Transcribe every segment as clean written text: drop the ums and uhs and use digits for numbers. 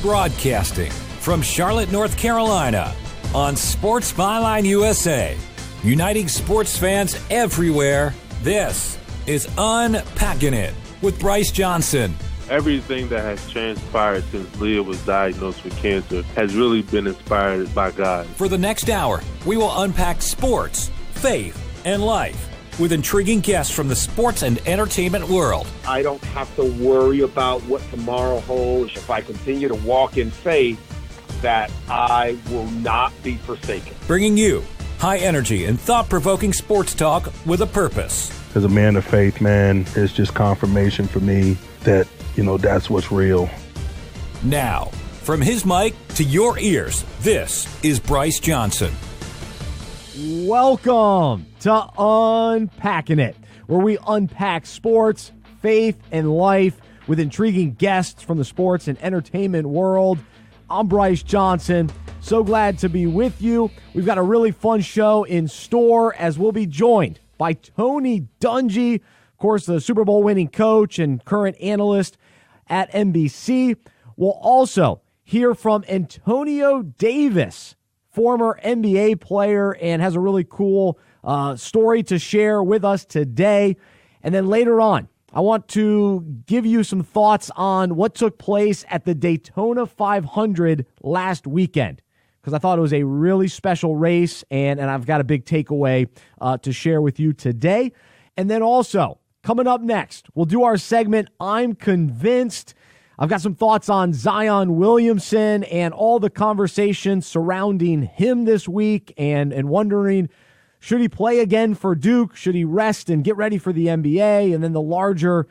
Broadcasting from Charlotte, North Carolina, on Sports Byline USA, uniting sports fans everywhere, this is Unpacking It with Bryce Johnson. Everything that has transpired since Leah was diagnosed with cancer has really been inspired by God. For the next hour, we will unpack sports, faith, and life with intriguing guests from the sports and entertainment world. I don't have to worry about what tomorrow holds. If I continue to walk in faith, that I will not be forsaken. Bringing you high energy and thought-provoking sports talk with a purpose. As a man of faith, man, it's just confirmation for me that, that's what's real. Now, from his mic to your ears, this is Bryce Johnson. Welcome to Unpacking It, where we unpack sports, faith, and life with intriguing guests from the sports and entertainment world. I'm Bryce Johnson. So glad to be with you. We've got a really fun show in store as we'll be joined by Tony Dungy, of course, the Super Bowl winning coach and current analyst at NBC. We'll also hear from Antonio Davis, former NBA player, and has a really cool story to share with us today. And then later on, I want to give you some thoughts on what took place at the Daytona 500 last weekend, because I thought it was a really special race, and I've got a big takeaway to share with you today. And then also, coming up next, we'll do our segment, I'm Convinced. I've got some thoughts on Zion Williamson and all the conversations surrounding him this week and wondering, should he play again for Duke? Should he rest and get ready for the NBA? And then the larger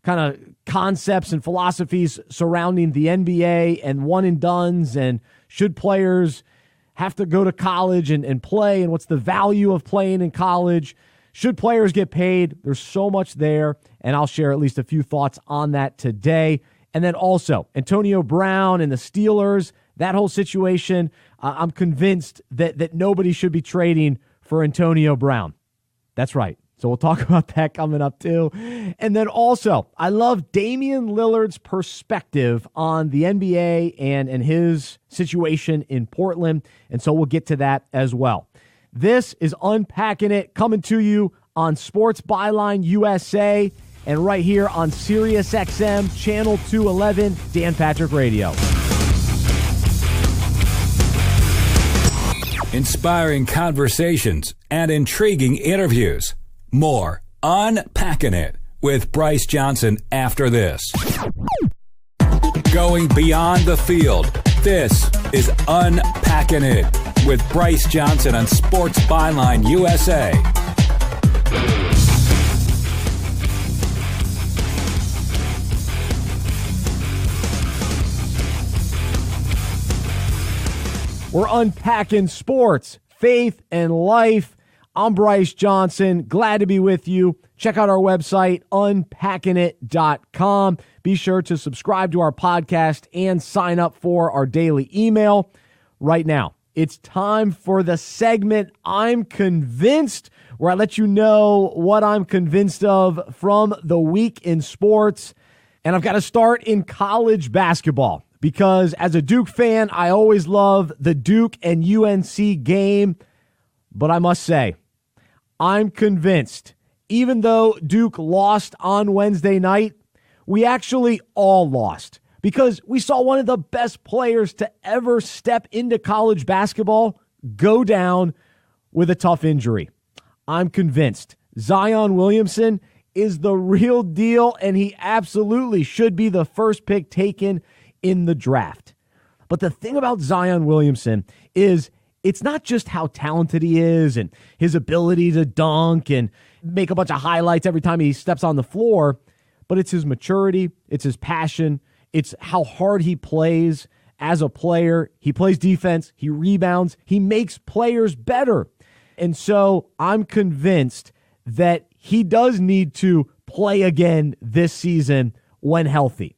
kind of concepts and philosophies surrounding the NBA and one and dones, and should players have to go to college and play, and what's the value of playing in college? Should players get paid? There's so much there, and I'll share at least a few thoughts on that today. And then also, Antonio Brown and the Steelers, that whole situation, I'm convinced that nobody should be trading for Antonio Brown. That's right. So we'll talk about that coming up too. And then also, I love Damian Lillard's perspective on the NBA and his situation in Portland. And so we'll get to that as well. This is Unpacking It, coming to you on Sports Byline USA and right here on Sirius XM Channel 211, Dan Patrick Radio. Inspiring conversations and intriguing interviews. More Unpacking It with Bryce Johnson after this. Going beyond the field, this is Unpacking It with Bryce Johnson on Sports Byline USA. We're unpacking sports, faith, and life. I'm Bryce Johnson. Glad to be with you. Check out our website, unpackingit.com. Be sure to subscribe to our podcast and sign up for our daily email. Right now, it's time for the segment, I'm Convinced, where I let you know what I'm convinced of from the week in sports. And I've got to start in college basketball, because as a Duke fan, I always love the Duke and UNC game. But I must say, I'm convinced, even though Duke lost on Wednesday night, we actually all lost, because we saw one of the best players to ever step into college basketball go down with a tough injury. I'm convinced Zion Williamson is the real deal, and he absolutely should be the first pick taken in the draft. But the thing about Zion Williamson is it's not just how talented he is and his ability to dunk and make a bunch of highlights every time he steps on the floor, but it's his maturity, it's his passion, it's how hard he plays as a player. He plays defense, he rebounds, he makes players better. And so I'm convinced that he does need to play again this season when healthy.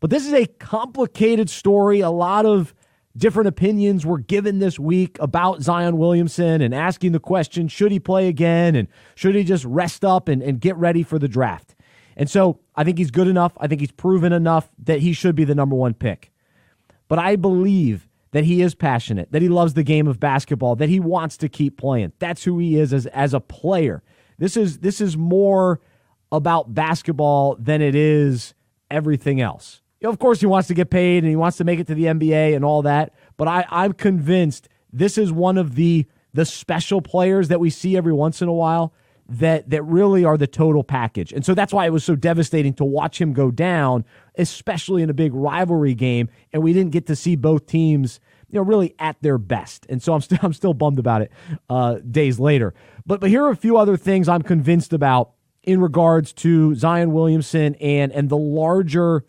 But this is a complicated story. A lot of different opinions were given this week about Zion Williamson and asking the question, should he play again? And should he just rest up and get ready for the draft? And so I think he's good enough. I think he's proven enough that he should be the number one pick. but I believe that he is passionate, that he loves the game of basketball, that he wants to keep playing. That's who he is as a player. This is more about basketball than it is everything else. Of course, he wants to get paid and he wants to make it to the NBA and all that, but I'm convinced this is one of the special players that we see every once in a while that really are the total package. And so that's why it was so devastating to watch him go down, especially in a big rivalry game, and we didn't get to see both teams, really at their best. And so I'm still bummed about it days later. But here are a few other things I'm convinced about in regards to Zion Williamson and the larger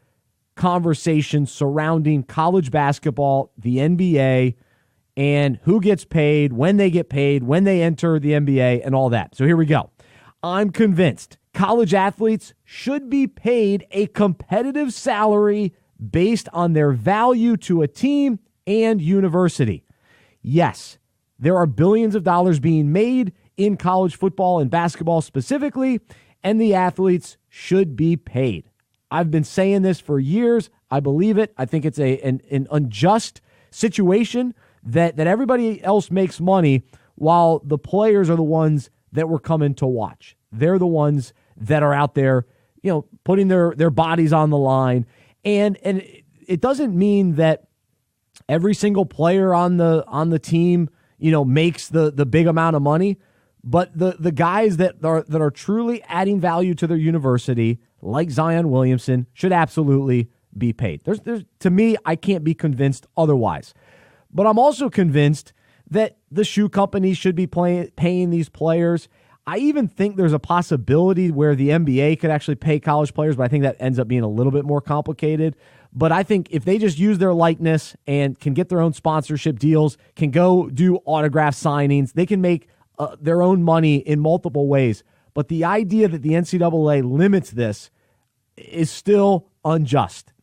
conversation surrounding college basketball, the NBA, and who gets paid, when they enter the NBA, and all that. So here we go. I'm convinced college athletes should be paid a competitive salary based on their value to a team and university. Yes, there are billions of dollars being made in college football and basketball specifically, and the athletes should be paid. I've been saying this for years. I believe it. I think it's an unjust situation that everybody else makes money while the players are the ones that we're coming to watch. They're the ones that are out there, putting their bodies on the line. And it doesn't mean that every single player on the team, makes the big amount of money, but the guys that are truly adding value to their university, like Zion Williamson, should absolutely be paid. There's to me, I can't be convinced otherwise. But I'm also convinced that the shoe companies should be paying these players. I even think there's a possibility where the NBA could actually pay college players, but I think that ends up being a little bit more complicated. But I think if they just use their likeness and can get their own sponsorship deals, can go do autograph signings, they can make their own money in multiple ways. But the idea that the NCAA limits this is still unjust.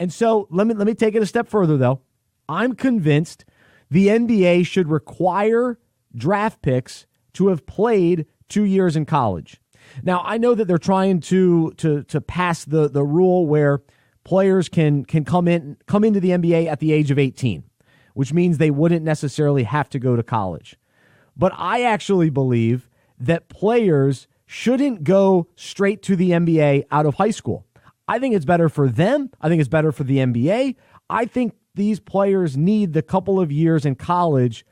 And so let me take it a step further, though. I'm convinced the NBA should require draft picks to have played 2 years in college. Now, I know that they're trying to pass the rule where players can come into the NBA at the age of 18, which means they wouldn't necessarily have to go to college. But I actually believe that players shouldn't go straight to the NBA out of high school. I think it's better for them. I think it's better for the NBA. I think these players need the couple of years in college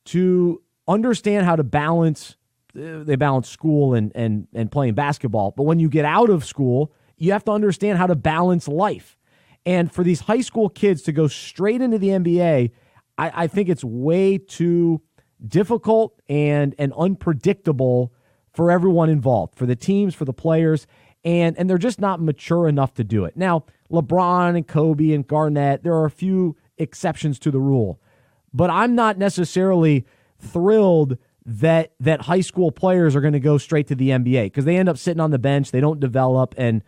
to understand how to balance. They balance school and playing basketball. But when you get out of school, you have to understand how to balance life. And for these high school kids to go straight into the NBA, I think it's way too difficult and unpredictable for everyone involved, for the teams, for the players, and they're just not mature enough to do it. Now, LeBron and Kobe and Garnett, there are a few exceptions to the rule, but I'm not necessarily thrilled that high school players are going to go straight to the NBA because they end up sitting on the bench, they don't develop, and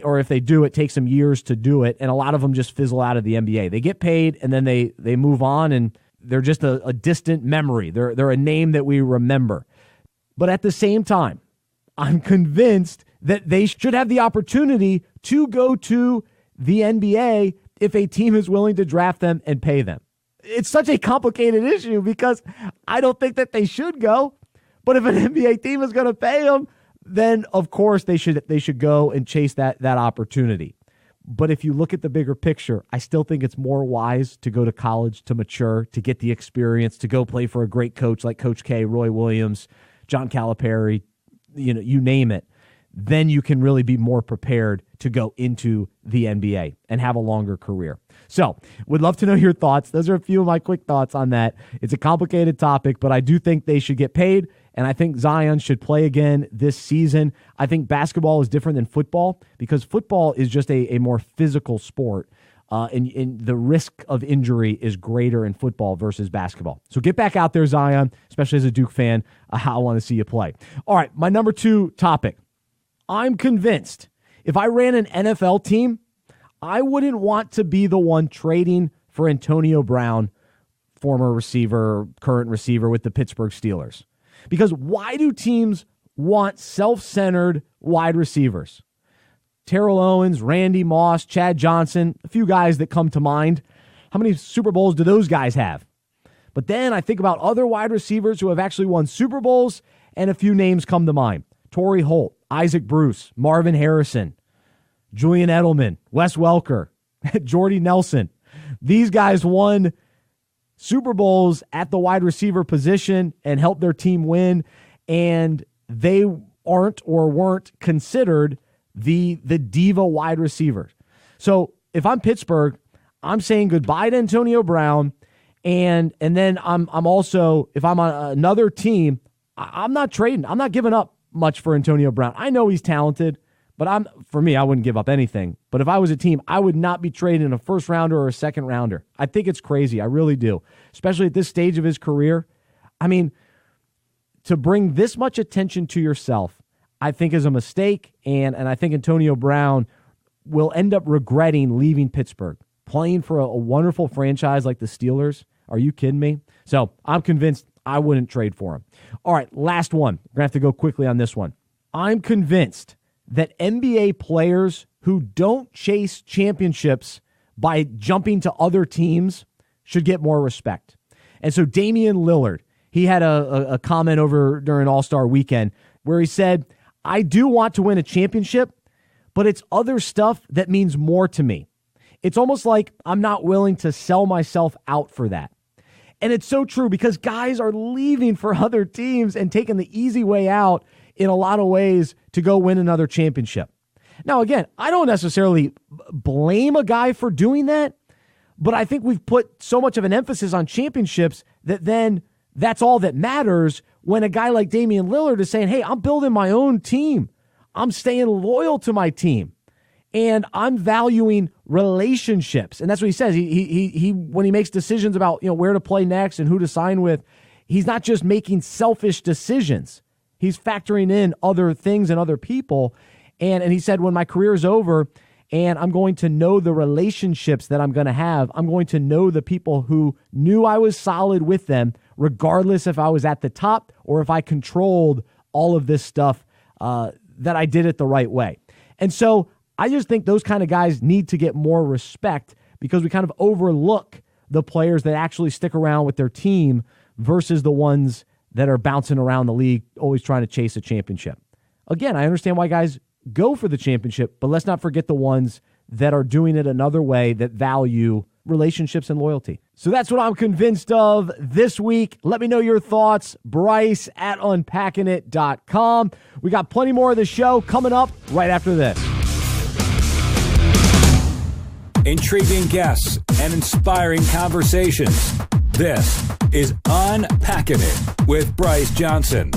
or if they do, it takes them years to do it, and a lot of them just fizzle out of the NBA. They get paid, and then they move on, and they're just a distant memory. They're a name that we remember. But at the same time, I'm convinced that they should have the opportunity to go to the NBA if a team is willing to draft them and pay them. It's such a complicated issue because I don't think that they should go. But if an NBA team is going to pay them, then of course they should go and chase that opportunity. But if you look at the bigger picture, I still think it's more wise to go to college to mature, to get the experience, to go play for a great coach like Coach K, Roy Williams, John Calipari, you name it. Then you can really be more prepared to go into the NBA and have a longer career. So, would love to know your thoughts. Those are a few of my quick thoughts on that. It's a complicated topic, but I do think they should get paid, and I think Zion should play again this season. I think basketball is different than football because football is just a more physical sport, and the risk of injury is greater in football versus basketball. So get back out there, Zion, especially as a Duke fan. I want to see you play. All right, my number 2 topic. I'm convinced if I ran an NFL team, I wouldn't want to be the one trading for Antonio Brown, former receiver, current receiver with the Pittsburgh Steelers. Because why do teams want self-centered wide receivers? Terrell Owens, Randy Moss, Chad Johnson, a few guys that come to mind. How many Super Bowls do those guys have? But then I think about other wide receivers who have actually won Super Bowls, and a few names come to mind. Torrey Holt, Isaac Bruce, Marvin Harrison, Julian Edelman, Wes Welker, Jordy Nelson. These guys won Super Bowls at the wide receiver position and helped their team win, and they aren't or weren't considered the diva wide receivers. So if I'm Pittsburgh, I'm saying goodbye to Antonio Brown, and then I'm also, if I'm on another team, I'm not trading. I'm not giving up much for Antonio Brown. I know he's talented, but for me, I wouldn't give up anything. But if I was a team, I would not be trading a first rounder or a second rounder. I think it's crazy. I really do, especially at this stage of his career. I mean, to bring this much attention to yourself, I think is a mistake, and I think Antonio Brown will end up regretting leaving Pittsburgh, playing for a wonderful franchise like the Steelers. Are you kidding me? So I'm convinced I wouldn't trade for him. All right, last one. We're going to have to go quickly on this one. I'm convinced that NBA players who don't chase championships by jumping to other teams should get more respect. And so Damian Lillard, he had a comment over during All-Star Weekend where he said, I do want to win a championship, but it's other stuff that means more to me. It's almost like I'm not willing to sell myself out for that. And it's so true because guys are leaving for other teams and taking the easy way out in a lot of ways to go win another championship. Now, again, I don't necessarily blame a guy for doing that, but I think we've put so much of an emphasis on championships that then that's all that matters when a guy like Damian Lillard is saying, hey, I'm building my own team. I'm staying loyal to my team. And I'm valuing relationships. And that's what he says. He when he makes decisions about, where to play next and who to sign with, he's not just making selfish decisions. He's factoring in other things and other people. And he said, when my career is over and I'm going to know the relationships that I'm going to have, I'm going to know the people who knew I was solid with them, regardless if I was at the top or if I controlled all of this stuff, that I did it the right way. And so I just think those kind of guys need to get more respect because we kind of overlook the players that actually stick around with their team versus the ones that are bouncing around the league, always trying to chase a championship. Again, I understand why guys go for the championship, but let's not forget the ones that are doing it another way that value relationships and loyalty. So that's what I'm convinced of this week. Let me know your thoughts. Bryce at unpackingit.com. We got plenty more of the show coming up right after this. Intriguing guests and inspiring conversations. This is Unpacking It with Bryce Johnson.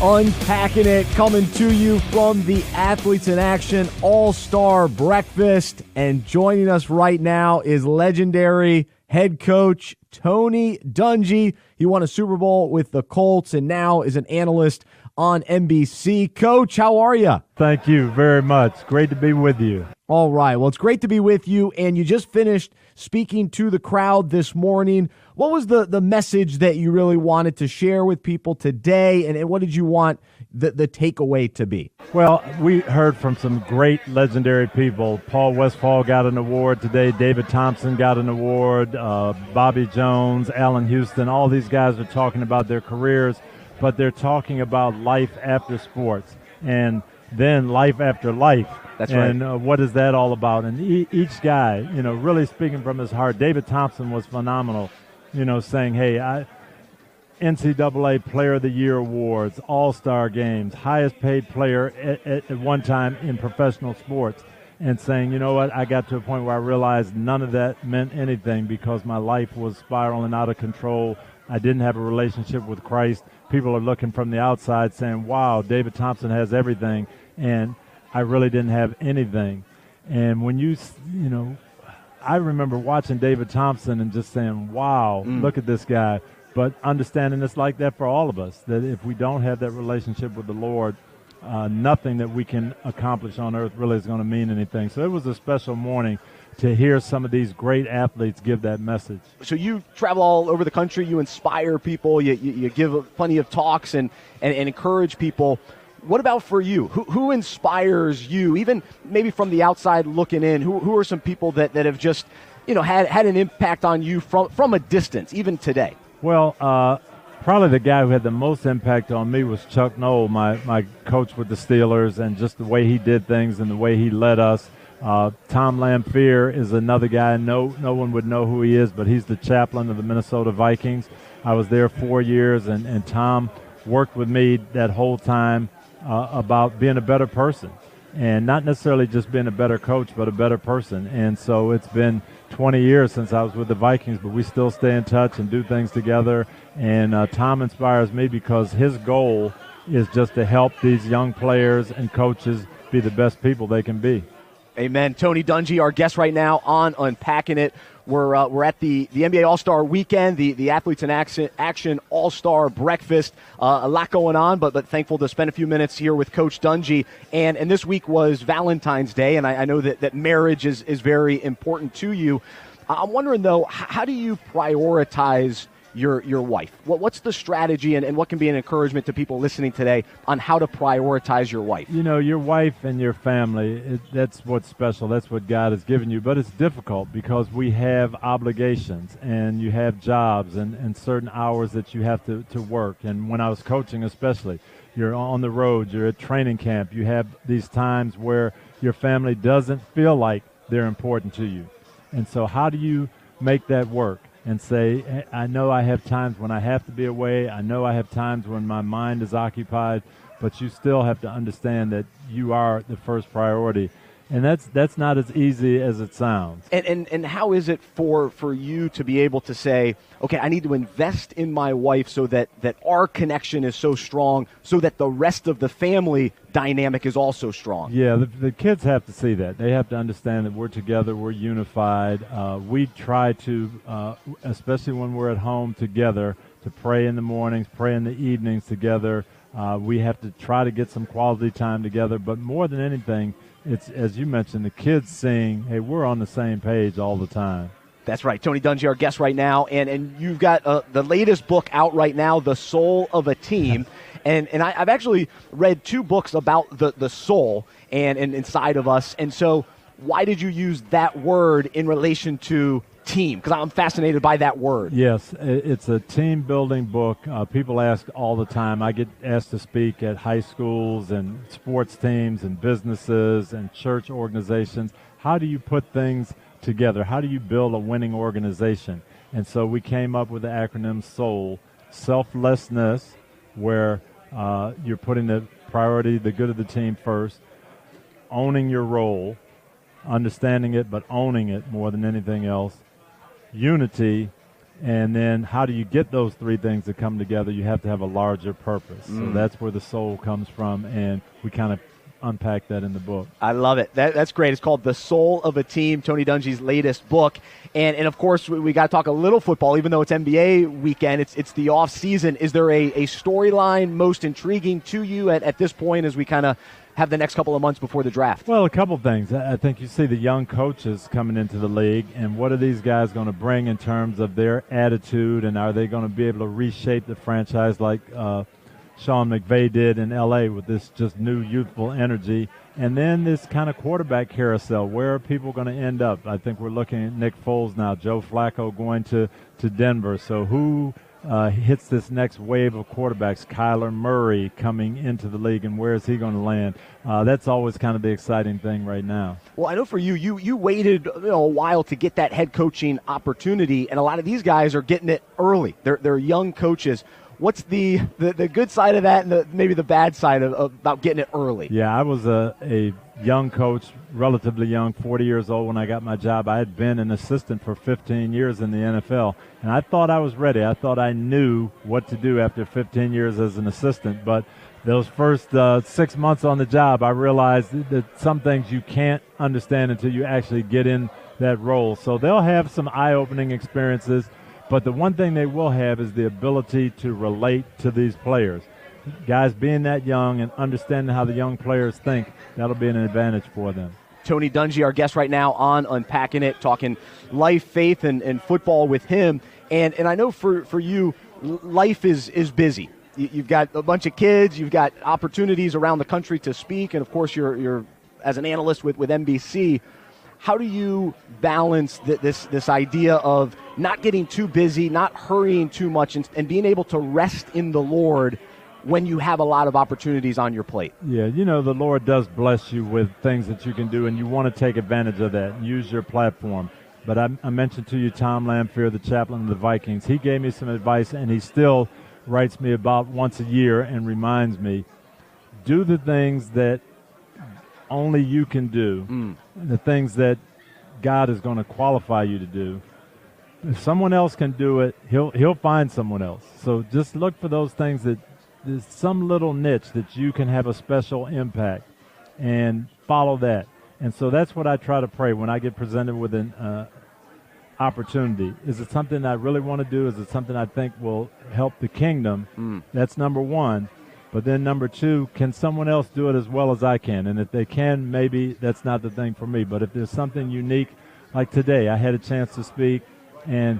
Unpacking It, coming to you from the Athletes in Action All-Star Breakfast. And joining us right now is legendary head coach Tony Dungy. He won a Super Bowl with the Colts and now is an analyst on NBC. Coach, how are you? Thank you very much. Great to be with you. All right. Well, it's great to be with you. And you just finished speaking to the crowd this morning. What was the message that you really wanted to share with people today? And what did you want the takeaway to be? Well, we heard from some great legendary people. Paul Westphal got an award today. David Thompson got an award. Bobby Jones, Allen Houston. All these guys are talking about their careers, but they're talking about life after sports and then life after life. That's right. And what is that all about? And each guy, really speaking from his heart. David Thompson was phenomenal, saying, hey, NCAA Player of the Year awards, All-Star games, highest paid player at one time in professional sports, and saying, you know what, I got to a point where I realized none of that meant anything because my life was spiraling out of control. I didn't have a relationship with Christ. People are looking from the outside saying, wow, David Thompson has everything, and I really didn't have anything. And when I remember watching David Thompson and just saying, wow, look at this guy. But understanding it's like that for all of us, that if we don't have that relationship with the Lord, nothing that we can accomplish on earth really is going to mean anything. So it was a special morning to hear some of these great athletes give that message. So you travel all over the country, you inspire people, you give plenty of talks and encourage people. What about for you? Who inspires you, even maybe from the outside looking in? Who are some people that have just, had an impact on you from a distance, even today? Well, probably the guy who had the most impact on me was Chuck Noll, my coach with the Steelers, and just the way he did things and the way he led us. Tom Lamphere is another guy. No one would know who he is, but he's the chaplain of the Minnesota Vikings. I was there 4 years, and Tom worked with me that whole time about being a better person, and not necessarily just being a better coach, but a better person. And so it's been 20 years since I was with the Vikings, but we still stay in touch and do things together. And Tom inspires me because his goal is just to help these young players and coaches be the best people they can be. Amen. Tony Dungy, our guest right now on Unpacking It. We're at the NBA All-Star Weekend, the Athletes in Action All-Star Breakfast. A lot going on, but thankful to spend a few minutes here with Coach Dungy. And this week was Valentine's Day, and I know that marriage is very important to you. I'm wondering, though, how do you prioritize your wife? What's the strategy and what can be an encouragement to people listening today on how to prioritize your wife? Your wife and your family, that's what's special. That's what God has given you. But it's difficult because we have obligations and you have jobs and certain hours that you have to work. And when I was coaching especially, you're on the road, you're at training camp. You have these times where your family doesn't feel like they're important to you. And so how do you make that work? And say, I know I have times when I have to be away. I know I have times when my mind is occupied, but you still have to understand that you are the first priority. And that's not as easy as it sounds. And how is it for you to be able to say, okay, I need to invest in my wife so that our connection is so strong, so that the rest of the family dynamic is also strong? Yeah, the kids have to see that. They have to understand that we're together, we're unified. We try to, especially when we're at home together, to pray in the mornings, pray in the evenings together. We have to try to get some quality time together. But more than anything, it's, as you mentioned, the kids saying, hey, we're on the same page all the time. That's right. Tony Dungy, our guest right now. And you've got the latest book out right now, The Soul of a Team. And I've actually read 2 books about the soul and inside of us. And so why did you use that word in relation to team? Because I'm fascinated by that word. Yes, it's a team-building book. People ask all the time. I get asked to speak at high schools and sports teams and businesses and church organizations. How do you put things together? How do you build a winning organization? And so we came up with the acronym SOUL, selflessness, where you're putting the priority, the good of the team first, owning your role, understanding it but owning it more than anything else, unity, and then how do you get those 3 things to come together? You have to have a larger purpose. So that's where the soul comes from, and we kind of unpack that in the book. I love it. That's great. It's called The Soul of a Team, Tony Dungy's latest book. And of course, we got to talk a little football, even though it's NBA weekend. It's the off season. Is there a storyline most intriguing to you at this point as we kind of have the next couple of months before the draft? Well, a couple things. I think you see the young coaches coming into the league, and what are these guys going to bring in terms of their attitude, and are they going to be able to reshape the franchise like Sean McVay did in L.A. with this just new youthful energy? And then this kind of quarterback carousel. Where are people going to end up? I think we're looking at Nick Foles now, Joe Flacco going to Denver. So who hits this next wave of quarterbacks? Kyler Murray coming into the league, and where is he going to land? That's always kind of the exciting thing right now. Well, I know for you waited a while to get that head coaching opportunity, and a lot of these guys are getting it early. They're young coaches. What's the good side of that and maybe the bad side about getting it early? Yeah, I was a young coach, relatively young, 40 years old when I got my job. I had been an assistant for 15 years in the NFL, and I thought I was ready. I thought I knew what to do after 15 years as an assistant, but those first 6 months on the job, I realized that some things you can't understand until you actually get in that role. So they'll have some eye-opening experiences, but the one thing they will have is the ability to relate to these players. Guys being that young and understanding how the young players think, that'll be an advantage for them. Tony Dungy, our guest right now on Unpacking It, talking life, faith, and football with him. And I know for you, life is busy. You've got a bunch of kids. You've got opportunities around the country to speak. And, of course, you're as an analyst with NBC. How do you balance this idea of not getting too busy, not hurrying too much, and being able to rest in the Lord when you have a lot of opportunities on your plate? Yeah, the Lord does bless you with things that you can do, and you want to take advantage of that and use your platform. But I mentioned to you Tom Lamphere, the chaplain of the Vikings. He gave me some advice, and he still writes me about once a year and reminds me, do the things that only you can do, the things that God is going to qualify you to do. If someone else can do it, he'll find someone else. So just look for those things that there's some little niche that you can have a special impact, and follow that. And so that's what I try to pray when I get presented with an opportunity. Is it something I really want to do? Is it something I think will help the kingdom? That's number one. But then number two, can someone else do it as well as I can? And if they can, maybe that's not the thing for me. But if there's something unique, like today, I had a chance to speak and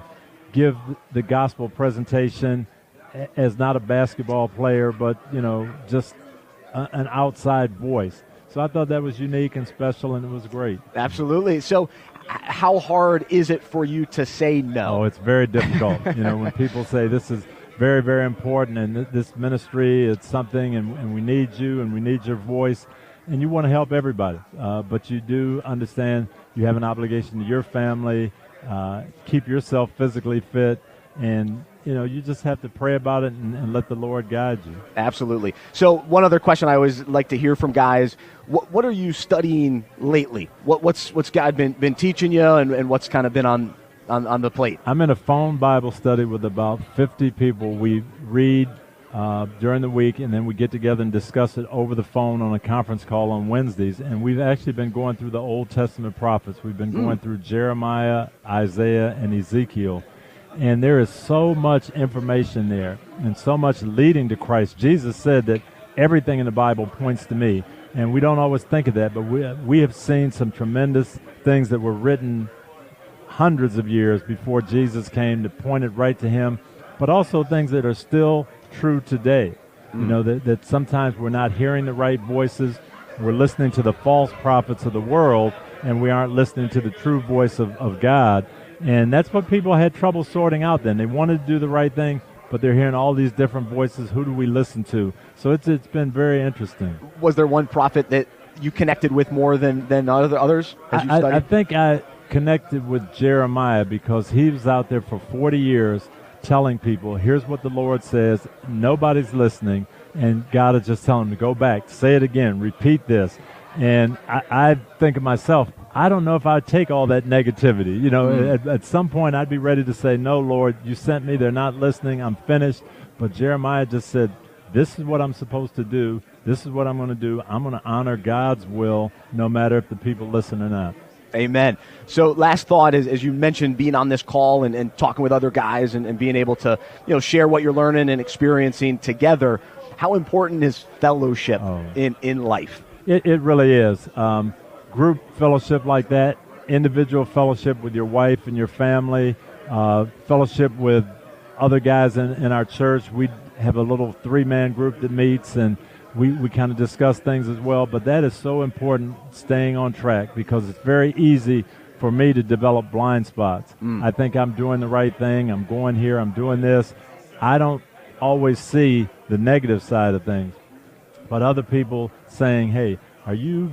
give the gospel presentation as not a basketball player, but, just an outside voice. So I thought that was unique and special, and it was great. Absolutely. So how hard is it for you to say no? Oh, it's very difficult. When people say this is very, very important, and this ministry, it's something, and we need you, and we need your voice, and you want to help everybody. But you do understand you have an obligation to your family, keep yourself physically fit, and you just have to pray about it and let the Lord guide you. Absolutely. So one other question I always like to hear from guys, what are you studying lately? What's God been teaching you, and what's kind of been on the plate? I'm in a phone Bible study with about 50 people. We read during the week, and then we get together and discuss it over the phone on a conference call on Wednesdays. And we've actually been going through the Old Testament prophets. We've been going through Jeremiah, Isaiah, and Ezekiel. And there is so much information there and so much leading to Christ. Jesus said that everything in the Bible points to me. And we don't always think of that, but we have seen some tremendous things that were written hundreds of years before Jesus came to point it right to him, but also things that are still true today. That sometimes we're not hearing the right voices. We're listening to the false prophets of the world, and we aren't listening to the true voice of God. And that's what people had trouble sorting out then. They wanted to do the right thing, but they're hearing all these different voices. Who do we listen to? So it's been very interesting. Was there one prophet that you connected with more than others as you studied? I think I connected with Jeremiah because he was out there for 40 years telling people, here's what the Lord says. Nobody's listening, and God is just telling them to go back, say it again, repeat this. And I think of myself, I don't know if I'd take all that negativity. At some point I'd be ready to say, no, Lord, you sent me. They're not listening. I'm finished. But Jeremiah just said, this is what I'm supposed to do. This is what I'm going to do. I'm going to honor God's will no matter if the people listen or not. Amen. So last thought is, as you mentioned, being on this call and talking with other guys and being able to share what you're learning and experiencing together, how important is fellowship in life? It really is. Group fellowship like that, individual fellowship with your wife and your family, fellowship with other guys in our church. We have a little 3-man group that meets, and we kind of discuss things as well. But that is so important, staying on track, because it's very easy for me to develop blind spots. I think I'm doing the right thing. I'm going here. I'm doing this. I don't always see the negative side of things. But other people saying, hey, are you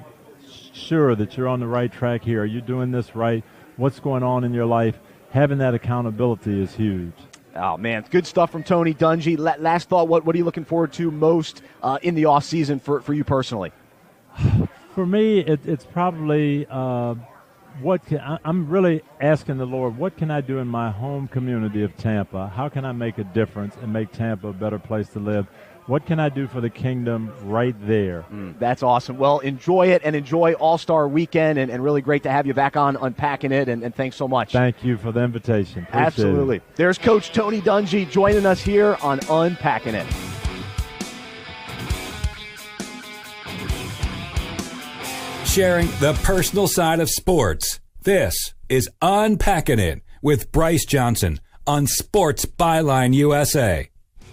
sure that you're on the right track here? Are you doing this right? What's going on in your life? Having that accountability is huge. Oh, man, good stuff from Tony Dungy. Last thought, what are you looking forward to most in the off season for you personally? For me, it's probably I'm really asking the Lord, what can I do in my home community of Tampa? How can I make a difference and make Tampa a better place to live? What can I do for the kingdom right there? That's awesome. Well, enjoy it and enjoy All-Star Weekend, and really great to have you back on Unpacking It, and thanks so much. Thank you for the invitation. Appreciate Absolutely. it. There's Coach Tony Dungy joining us here on Unpacking It. sharing the personal side of sports. This is Unpacking It with Bryce Johnson on Sports Byline USA.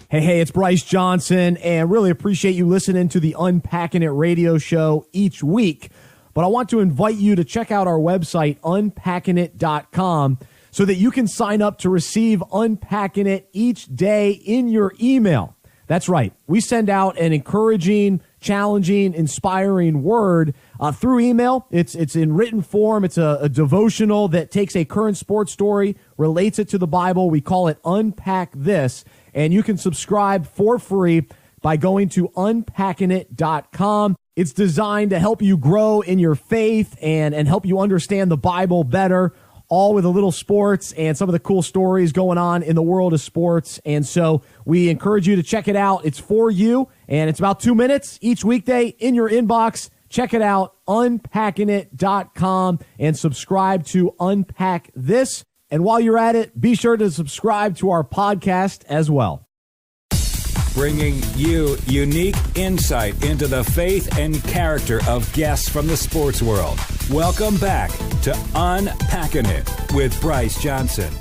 Hey, it's Bryce Johnson, and really appreciate you listening to the Unpacking It radio show each week. But I want to invite you to check out our website, unpackingit.com, so that you can sign up to receive Unpacking It each day in your email. That's right. We send out an encouraging, challenging, inspiring word through email. It's in written form. It's a devotional that takes a current sports story, relates it to the Bible. We call it Unpack This, and you can subscribe for free by going to unpackingit.com. It's designed to help you grow in your faith and help you understand the Bible better, all with a little sports and some of the cool stories going on in the world of sports. And so we encourage you to check it out. It's for you, and it's about 2 minutes each weekday in your inbox. Check it out, unpackingit.com, and subscribe to Unpack This. And while you're at it, be sure to subscribe to our podcast as well. Bringing you unique insight into the faith and character of guests from the sports world. Welcome back to Unpacking It with Bryce Johnson.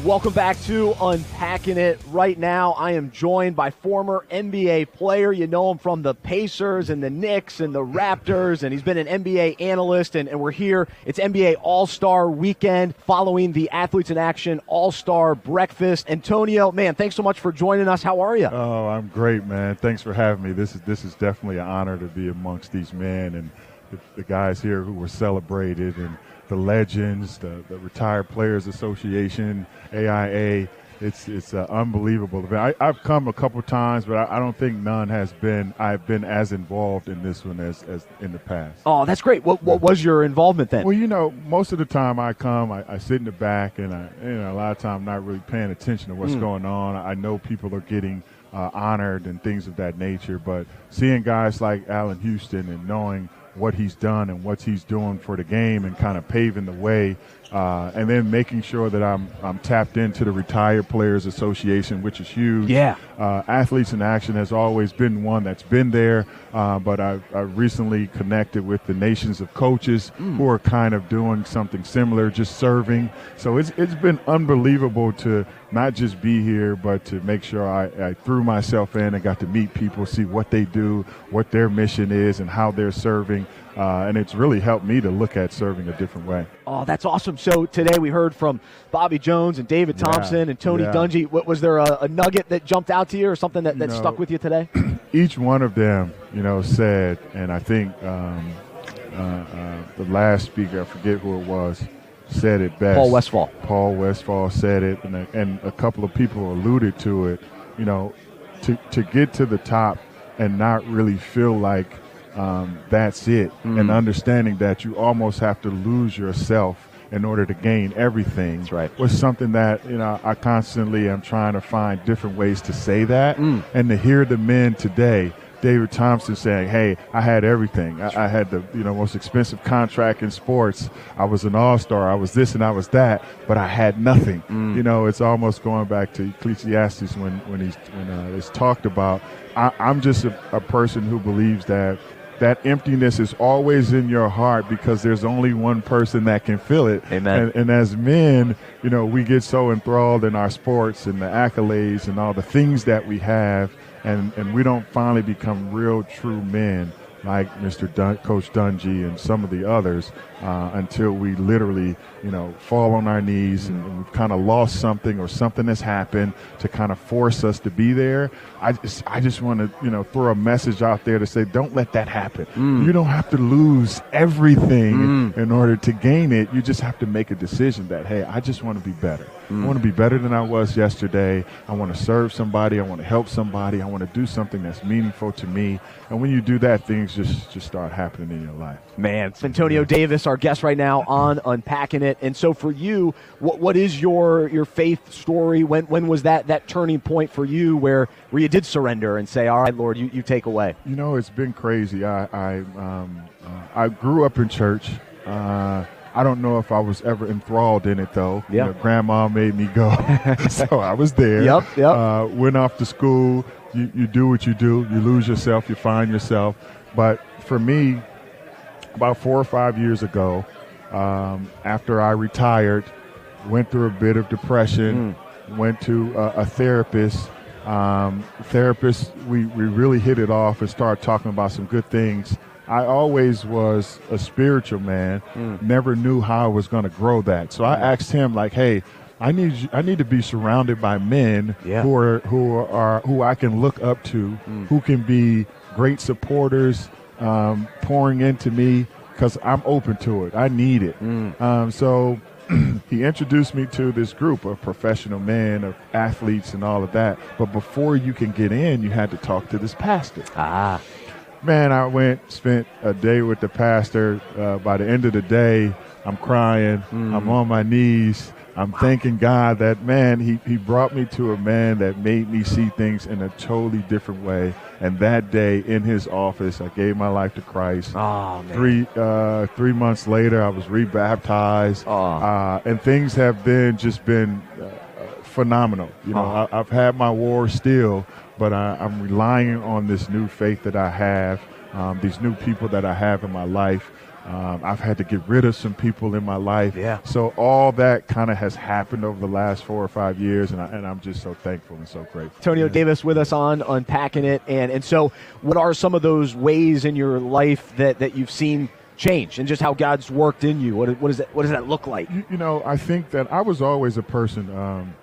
Welcome back to Unpacking It. Right now, I am joined by former NBA player. You know him from the Pacers and the Knicks and the Raptors, and he's been an NBA analyst, and we're here. It's NBA All-Star Weekend following the Athletes in Action All-Star Breakfast. Antonio, man, thanks so much for joining us. How are you? Oh, I'm great, man. Thanks for having me. This is definitely an honor to be amongst these men and the guys here who were celebrated, and the legends, the Retired Players Association, AIA. It's an unbelievable event. I've come a couple times, but I don't think I've been as involved in this one as in the past. Oh, that's great. What was your involvement then? Well, most of the time I come, I sit in the back, and a lot of time I'm not really paying attention to what's going on. I know people are getting honored and things of that nature, but seeing guys like Allen Houston and knowing what he's done and what he's doing for the game and kind of paving the way, and then making sure that I'm tapped into the Retired Players Association, which is huge. Yeah. Athletes in Action has always been one that's been there, but I recently connected with the Nations of Coaches who are kind of doing something similar, just serving. So it's been unbelievable to not just be here, but to make sure I threw myself in and got to meet people, see what they do, what their mission is, and how they're serving. And it's really helped me to look at serving a different way. Oh, that's awesome. So today we heard from Bobby Jones and David Thompson and Tony Dungy. Was there a nugget that jumped out to you or something that stuck with you today? Each one of them, said, and I think the last speaker, I forget who it was, said it best. Paul Westphal said it, and a couple of people alluded to it. To get to the top and not really feel like that's it, and understanding that you almost have to lose yourself in order to gain everything. That's right. Was something that I constantly am trying to find different ways to say that, and to hear the men today. David Thompson saying, "Hey, I had everything. I had the most expensive contract in sports. I was an all-star. I was this and I was that, but I had nothing." It's almost going back to Ecclesiastes when it's talked about. I'm just a person who believes that emptiness is always in your heart because there's only one person that can fill it. Amen. And as men, we get so enthralled in our sports and the accolades and all the things that we have, and we don't finally become real true men like Coach Dungy and some of the others until we literally, fall on our knees and we've kind of lost something or something has happened to kind of force us to be there. I just want to, throw a message out there to say, don't let that happen. You don't have to lose everything in order to gain it. You just have to make a decision that, hey, I just want to be better. I want to be better than I was yesterday. I want to serve somebody. I want to help somebody. I want to do something that's meaningful to me. And when you do that, things just start happening in your life. Man, it's Antonio Davis, our guest right now on Unpacking It. And so for you, what is your faith story? When was that turning point for you where you did surrender and say, all right, Lord, you take away? It's been crazy. I grew up in church. I don't know if I was ever enthralled in it, though. Yeah. You know, Grandma made me go. So I was there. Yep. Went off to school. You do what you do. You lose yourself. You find yourself. But for me, about 4 or 5 years ago, after I retired, went through a bit of depression, went to a therapist. We really hit it off and started talking about some good things. I always was a spiritual man, never knew how I was going to grow that. So I asked him, like, hey, I need to be surrounded by men who I can look up to, who can be great supporters, pouring into me, because I'm open to it. I need it. So he introduced me to this group of professional men, of athletes and all of that. But before you can get in, you had to talk to this pastor. Man, I spent a day with the pastor. By the end of the day, I'm crying. I'm on my knees. I'm thanking God that, man, he brought me to a man that made me see things in a totally different way. And that day in his office, I gave my life to Christ. Oh, man. 3 months later, I was rebaptized. And things have been phenomenal. You know, I've had my wars still, but I'm relying on this new faith that I have, these new people that I have in my life. I've had to get rid of some people in my life. So all that kind of has happened over the last 4 or 5 years, and I'm just so thankful and so grateful. Antonio Davis with us on Unpacking It. And so what are some of those ways in your life that you've seen change, and just how God's worked in you? What does that look like? You know, I think that I was always a person,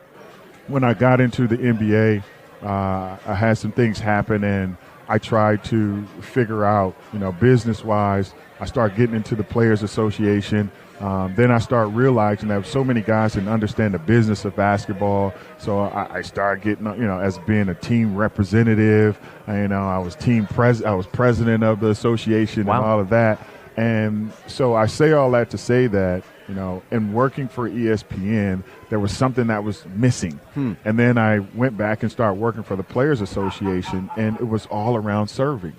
when I got into the NBA, I had some things happen, and I tried to figure out, you know, business-wise. I started getting into the Players Association. Then I started realizing that so many guys didn't understand the business of basketball. So I started getting, you know, as being a team representative. You know, I was president of the association and all of that. And so I say all that to say that, you know, in working for ESPN, there was something that was missing. And then I went back and started working for the Players Association, and it was all around serving.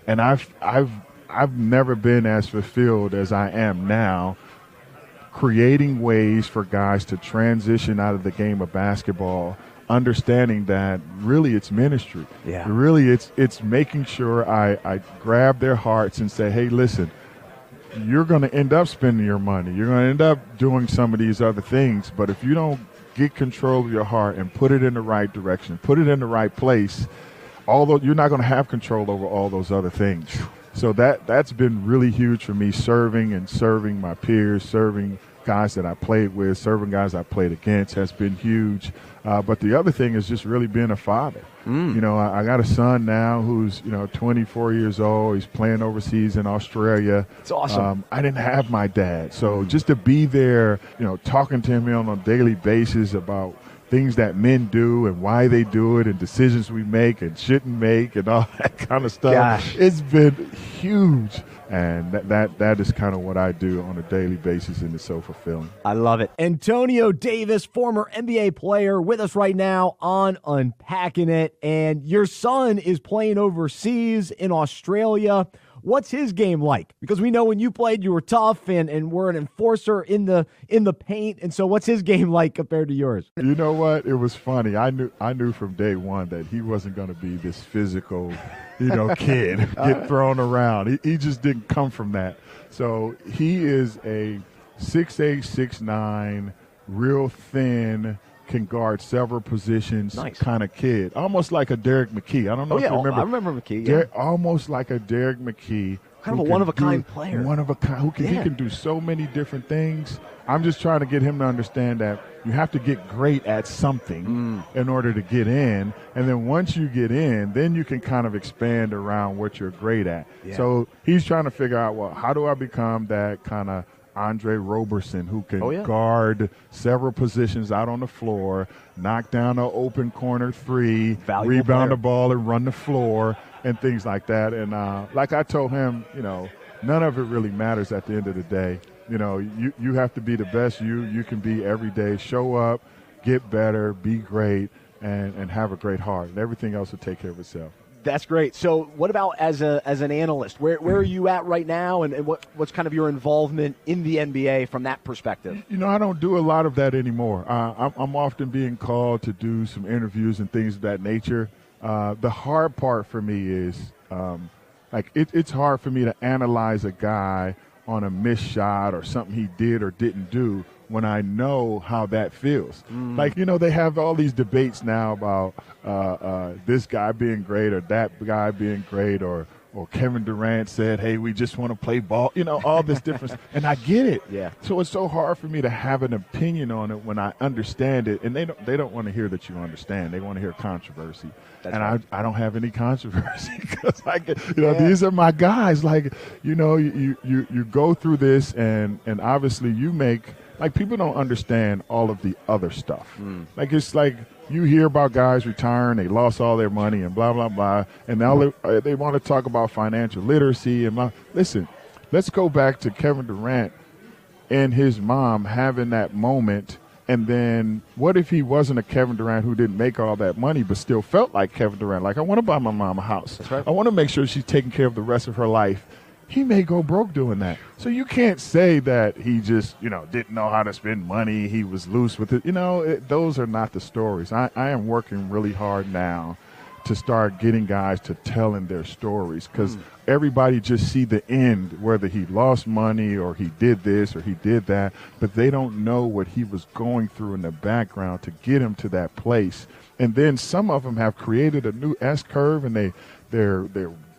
And I've never been as fulfilled as I am now, creating ways for guys to transition out of the game of basketball, understanding that really it's ministry. Really it's making sure I grab their hearts and say, hey, listen, you're going to end up spending your money. You're going to end up doing some of these other things. But if you don't get control of your heart and put it in the right direction, put it in the right place, although you're not going to have control over all those other things. So that's been really huge for me, serving my peers, serving guys that I played with, serving guys I played against has been huge. But the other thing is just really being a father. You know, I got a son now who's, 24 years old. He's playing overseas in Australia. It's awesome. I didn't have my dad. So just to be there, talking to him on a daily basis about things that men do and why they do it and decisions we make and shouldn't make and all that kind of stuff. Gosh. It's been huge. And that is kind of what I do on a daily basis, and it's so fulfilling. I love it. Antonio Davis, former NBA player, with us right now on Unpacking It. And your son is playing overseas in Australia. What's his game like? Because we know when you played, you were tough and were an enforcer in the paint. And so what's his game like compared to yours? You know what? It was funny. I knew from day one that he wasn't going to be this physical, kid get thrown around. He just didn't come from that. So he is a 6'8", 6'9", real thin, can guard several positions kind of kid. Almost like a Derek McKee. I don't know if you remember. I remember McKee. Almost like a Derek McKee. Kind of a one-of-a-kind player. One-of-a-kind. He can do so many different things. I'm just trying to get him to understand that you have to get great at something in order to get in. And then once you get in, then you can kind of expand around what you're great at. Yeah. So he's trying to figure out, well, how do I become that kind of Andre Roberson who can guard several positions out on the floor, knock down an open corner three, rebound the ball and run the floor and things like that. And like I told him, none of it really matters at the end of the day. You have to be the best you can be every day. Show up, get better, be great, and have a great heart. And everything else will take care of itself. That's great. So what about as an analyst? Where are you at right now, and what's kind of your involvement in the NBA from that perspective? I don't do a lot of that anymore. I'm often being called to do some interviews and things of that nature. The hard part for me is it's hard for me to analyze a guy on a missed shot or something he did or didn't do when I know how that feels. They have all these debates now about this guy being great or that guy being great or Kevin Durant said, hey, we just want to play ball, all this difference. And I get it. Yeah. So it's so hard for me to have an opinion on it when I understand it. And they don't want to hear that you understand. They want to hear controversy. That's and right. I don't have any controversy because these are my guys. You go through this and obviously you make – people don't understand all of the other stuff. It's like you hear about guys retiring, they lost all their money and blah, blah, blah, and now they want to talk about financial literacy. Listen, let's go back to Kevin Durant and his mom having that moment, and then what if he wasn't a Kevin Durant who didn't make all that money but still felt like Kevin Durant? I want to buy my mom a house. That's right. I want to make sure she's taking care of the rest of her life. He may go broke doing that. So you can't say that he just, didn't know how to spend money. He was loose with it. Those are not the stories. I am working really hard now to start getting guys to telling their stories because everybody just see the end, whether he lost money or he did this or he did that, but they don't know what he was going through in the background to get him to that place. And then some of them have created a new S-curve and they're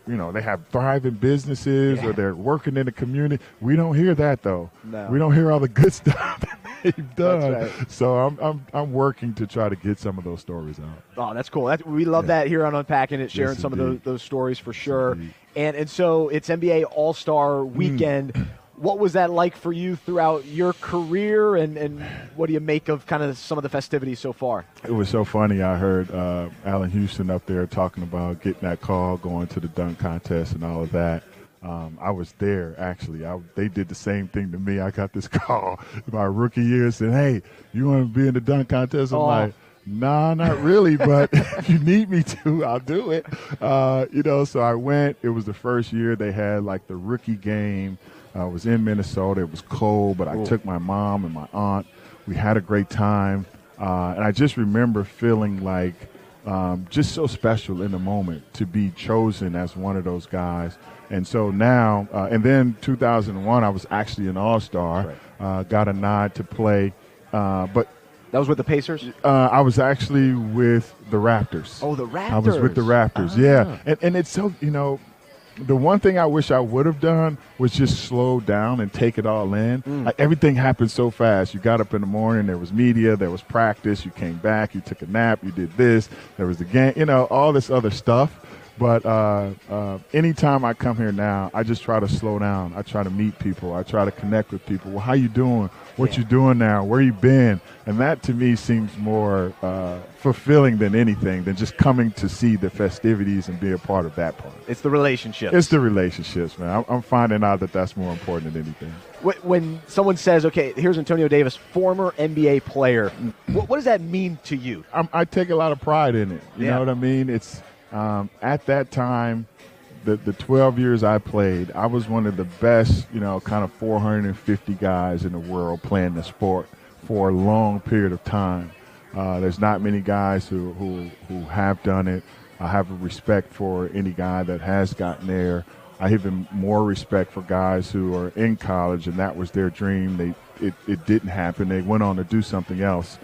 they have thriving businesses or they're working in the community. We don't hear that, though. No. We don't hear all the good stuff that they've done. That's right. So I'm working to try to get some of those stories out. Oh, that's cool. We love that here on Unpacking It, sharing some of those stories for sure. And so it's NBA All-Star Weekend. What was that like for you throughout your career, and what do you make of kind of some of the festivities so far? It was so funny. I heard Allen Houston up there talking about getting that call, going to the dunk contest and all of that. I was there, actually. They did the same thing to me. I got this call my rookie year saying, hey, you want to be in the dunk contest? I'm like, nah, not really, but if you need me to, I'll do it. So I went. It was the first year they had the rookie game. I was in Minnesota. It was cold, but I took my mom and my aunt. We had a great time. And I just remember feeling just so special in the moment to be chosen as one of those guys. And so now, and then 2001, I was actually an All-Star, got a nod to play. But that was with the Pacers? I was actually with the Raptors. Oh, the Raptors. I was with the Raptors, yeah. And it's so, the one thing I wish I would have done was just slow down and take it all in. Everything happened so fast. You got up in the morning, there was media, there was practice, you came back, you took a nap, you did this, there was the game, all this other stuff. But anytime I come here now, I just try to slow down. I try to meet people. I try to connect with people. Well, how you doing? What you doing now? Where you been? And that to me seems more fulfilling than anything, than just coming to see the festivities and be a part of that part. It's the relationships. It's the relationships, man. I'm finding out that that's more important than anything. When someone says, okay, here's Antonio Davis, former NBA player, what does that mean to you? I take a lot of pride in it. You know what I mean? It's at that time, the 12 years I played, I was one of the best, kind of 450 guys in the world playing the sport for a long period of time. There's not many guys who have done it. I have a respect for any guy that has gotten there. I have even more respect for guys who are in college and that was their dream. It didn't happen. They went on to do something else.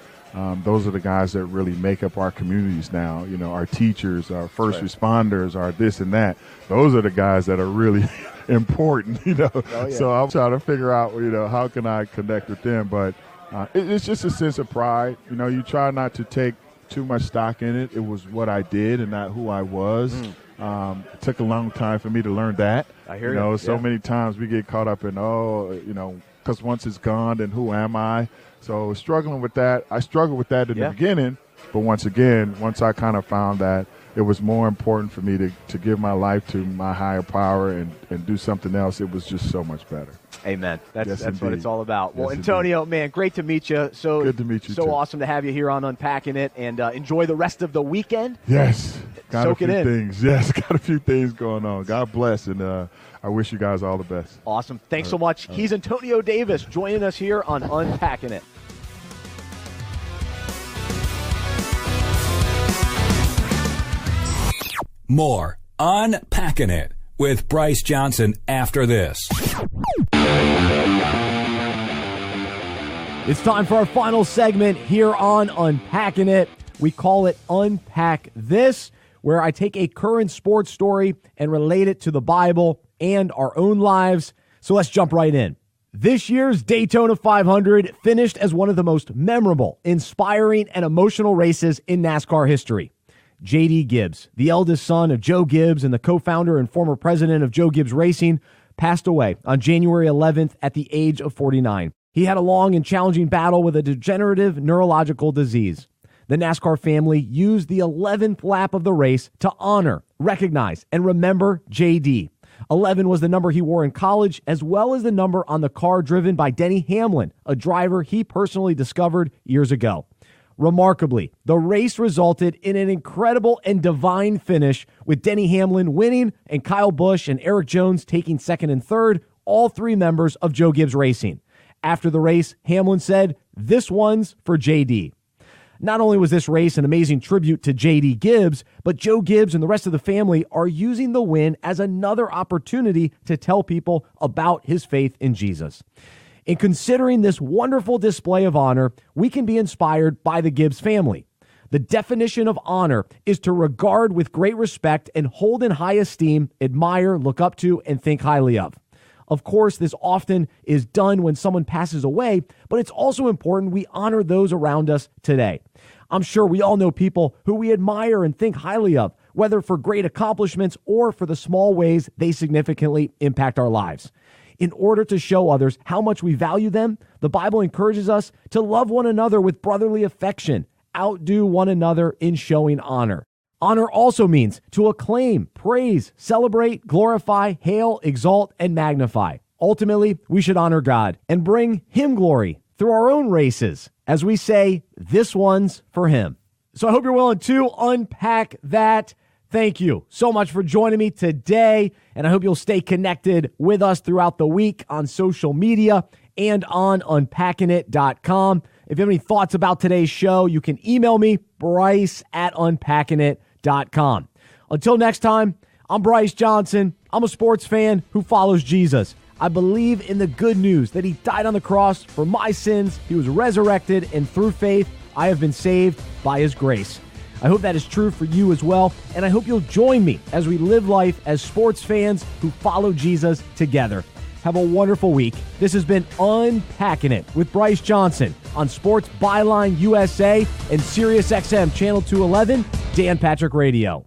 Those are the guys that really make up our communities now. Our teachers, our first responders, our this and that. Those are the guys that are really important, So I'm trying to figure out, how can I connect with them? But it's just a sense of pride. You try not to take too much stock in it. It was what I did and not who I was. It took a long time for me to learn that. I hear you. So many times we get caught up in, because once it's gone, then who am I? So struggling with that. I struggled with that in the beginning, but once I kind of found that it was more important for me to give my life to my higher power and do something else, it was just so much better. Amen. That's indeed. what it's all about. Well, Yes, Antonio, man, great to meet you. So good to meet you, So too. awesome to have you here on Unpacking It, and enjoy the rest of the weekend. Yes. Got Soak a few it in. things. Yes, got a few things going on. God bless, and I wish you guys all the best. Awesome. Thanks so much. He's Antonio Davis joining us here on Unpacking It. More Unpacking It with Bryce Johnson after this. It's time for our final segment here on Unpacking It. We call it Unpack This, where I take a current sports story and relate it to the Bible and our own lives. So let's jump right in. This year's Daytona 500 finished as one of the most memorable, inspiring, and emotional races in NASCAR history. J.D. Gibbs, the eldest son of Joe Gibbs and the co-founder and former president of Joe Gibbs Racing, passed away on January 11th at the age of 49. He had a long and challenging battle with a degenerative neurological disease. The NASCAR family used the 11th lap of the race to honor, recognize, and remember J.D. 11 was the number he wore in college, as well as the number on the car driven by Denny Hamlin, a driver he personally discovered years ago. Remarkably, the race resulted in an incredible and divine finish, with Denny Hamlin winning and Kyle Busch and Eric Jones taking second and third, all three members of Joe Gibbs Racing. After the race, Hamlin said, "This one's for JD." Not only was this race an amazing tribute to J.D. Gibbs, but Joe Gibbs and the rest of the family are using the win as another opportunity to tell people about his faith in Jesus. In considering this wonderful display of honor, we can be inspired by the Gibbs family. The definition of honor is to regard with great respect and hold in high esteem, admire, look up to, and think highly of. Of course, this often is done when someone passes away, but it's also important we honor those around us today. I'm sure we all know people who we admire and think highly of, whether for great accomplishments or for the small ways they significantly impact our lives. In order to show others how much we value them, the Bible encourages us to love one another with brotherly affection, outdo one another in showing honor. Honor also means to acclaim, praise, celebrate, glorify, hail, exalt, and magnify. Ultimately, we should honor God and bring Him glory through our own races, as we say, this one's for Him. So I hope you're willing to unpack that. Thank you so much for joining me today, and I hope you'll stay connected with us throughout the week on social media and on unpackingit.com. If you have any thoughts about today's show, you can email me, bryce@unpackingit.com. Until next time, I'm Bryce Johnson. I'm a sports fan who follows Jesus. I believe in the good news that He died on the cross for my sins, He was resurrected, and through faith, I have been saved by His grace. I hope that is true for you as well, and I hope you'll join me as we live life as sports fans who follow Jesus together. Have a wonderful week. This has been Unpacking It with Bryce Johnson on Sports Byline USA and SiriusXM Channel 211, Dan Patrick Radio.